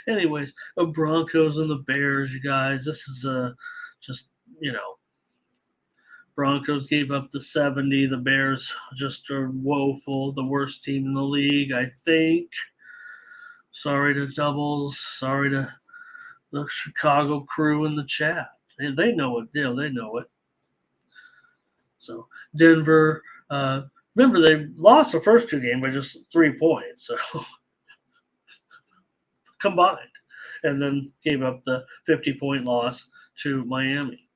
Anyways, the Broncos and the Bears, you guys. This is just you know Broncos gave up the 70. The Bears just are woeful. The worst team in the league, I think. Sorry to Doubles. Sorry to the Chicago crew in the chat. They know it. They know it. So Denver. Remember, they lost the first two games by just 3 points. So combined, and then gave up the 50-point loss to Miami.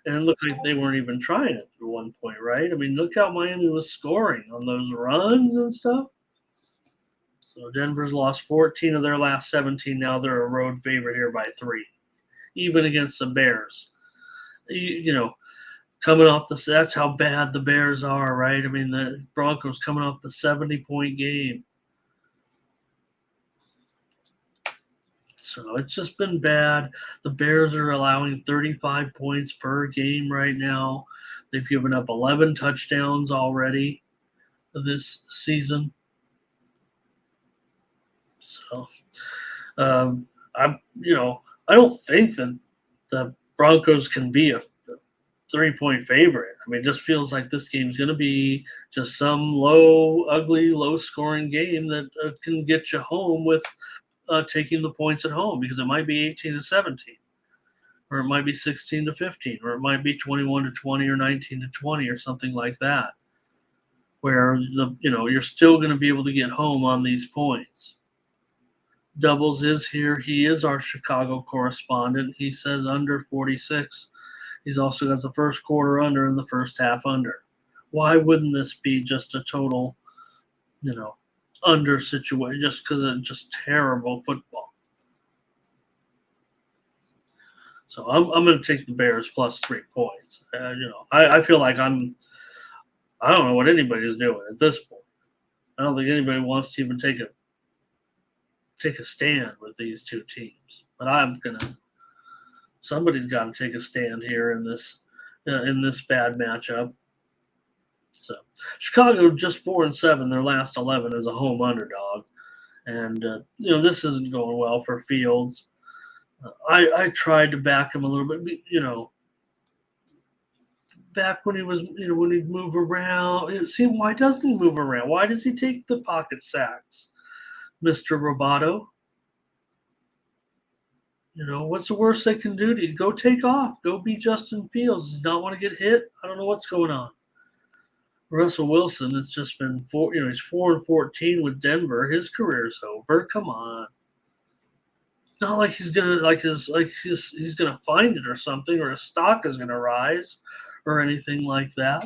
And it looked like they weren't even trying it through one point, right? I mean, look how Miami was scoring on those runs and stuff. So Denver's lost 14 of their last 17. Now they're a road favorite here by 3, even against the Bears. You know, coming off that's how bad the Bears are, right? I mean, the Broncos coming off the 70-point game. So it's just been bad. The Bears are allowing 35 points per game right now. They've given up 11 touchdowns already this season. So, I don't think that the Broncos can be a 3-point favorite. I mean, it just feels like this game's going to be just some ugly, low-scoring game that can get you home with taking the points at home, because it might be 18-17, or it might be 16-15, or it might be 21-20 or 19-20 or something like that, where you're still going to be able to get home on these points. Doubles is here. He is our Chicago correspondent. He says under 46. He's also got the first quarter under and the first half under. Why wouldn't this be just a total, under situation, just because of just terrible football? So I'm going to take the Bears plus 3 points. I feel like I don't know what anybody's doing at this point. I don't think anybody wants to even take a stand with these two teams. But somebody's got to take a stand here in this bad matchup. So Chicago just 4-7, their last 11 as a home underdog, and this isn't going well for Fields. I tried to back him a little bit, back when he was, when he'd move around. It seemed, why doesn't he move around? Why does he take the pocket sacks, Mr. Roboto? What's the worst they can do to you? Go take off. Go be Justin Fields. Does not want to get hit. I don't know what's going on. Russell Wilson, it's just been he's 4-14 with Denver. His career's over. Come on. It's not like he's gonna he's gonna find it or something, or his stock is gonna rise or anything like that.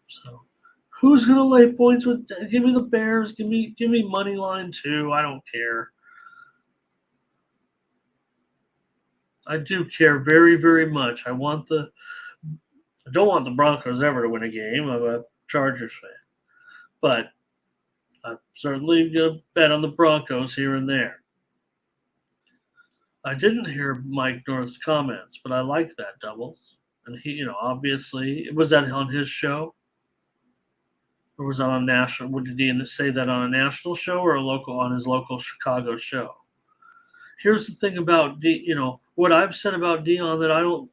So who's gonna lay points with? Give me the Bears. Give me money line too. I don't care. I do care very, very much. I don't want the Broncos ever to win a game. I'm a Chargers fan, but I'm certainly going to bet on the Broncos here and there. I didn't hear Mike North's comments, but I like that, Doubles. And he, obviously, was that on his show? Or was that on national? Did he say that on a national show or on his local Chicago show? Here's the thing about what I've said about Dion, that I don't.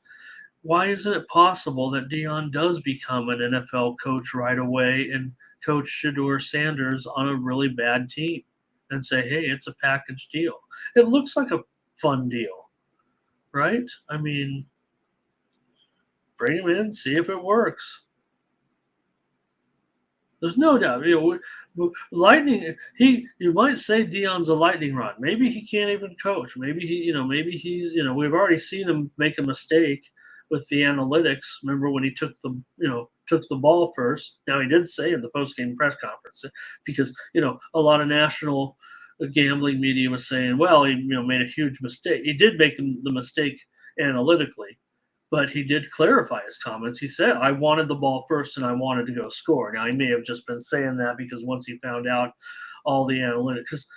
Why isn't it possible that Dion does become an NFL coach right away and coach Shedeur Sanders on a really bad team and say, hey, it's a package deal? It looks like a fun deal, right? I mean, bring him in, see if it works. There's no doubt. Lightning. You might say Dion's a lightning rod. Maybe he can't even coach. Maybe he's. We've already seen him make a mistake with the analytics. Remember when he took the ball first? Now, he did say in the post-game press conference, because a lot of national gambling media was saying, well, he made a huge mistake. He did make the mistake analytically, but he did clarify his comments. He said, I wanted the ball first and I wanted to go score. Now, he may have just been saying that because once he found out all the analytics, because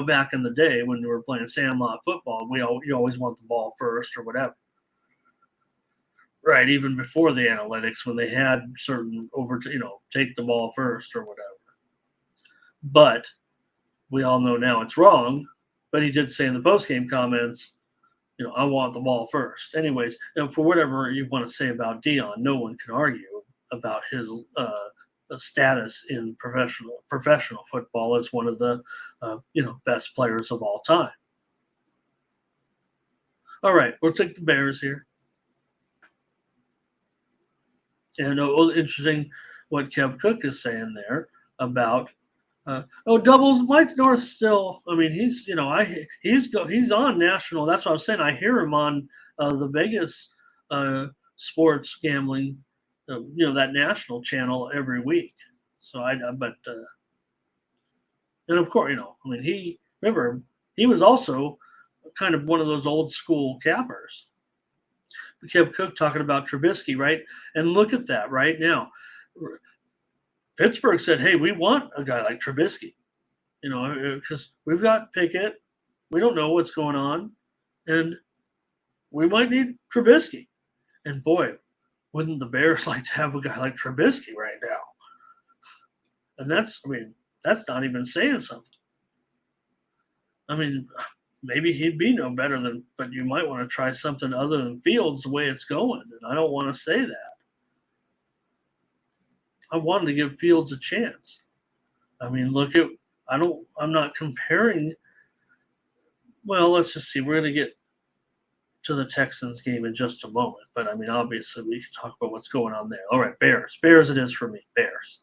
back in the day when we were playing sandlot football, you always want the ball first or whatever. Right, even before the analytics, when they had certain take the ball first or whatever. But we all know now it's wrong, but he did say in the post-game comments, I want the ball first. Anyways, for whatever you want to say about Dion, no one can argue about his status in professional football as one of the best players of all time. All right, we'll take the Bears here. And interesting what Kev Cook is saying there about doubles. Mike North still. I mean, he's he's on national. That's what I was saying. I hear him on the Vegas sports gambling, that national channel every week. So and of course, I mean, he was also kind of one of those old school cappers. Kev Cook talking about Trubisky, right? And look at that right now. Pittsburgh said, "Hey, we want a guy like Trubisky, because we've got Pickett. We don't know what's going on, and we might need Trubisky." And boy, wouldn't the Bears like to have a guy like Trubisky right now? And that's not even saying something. I mean, maybe he'd be no better but you might want to try something other than Fields the way it's going. And I don't want to say that. I wanted to give Fields a chance. I mean, I'm not comparing. Well, let's just see. We're going to get to the Texans game in just a moment. But I mean, obviously, we can talk about what's going on there. All right, Bears. Bears it is for me. Bears.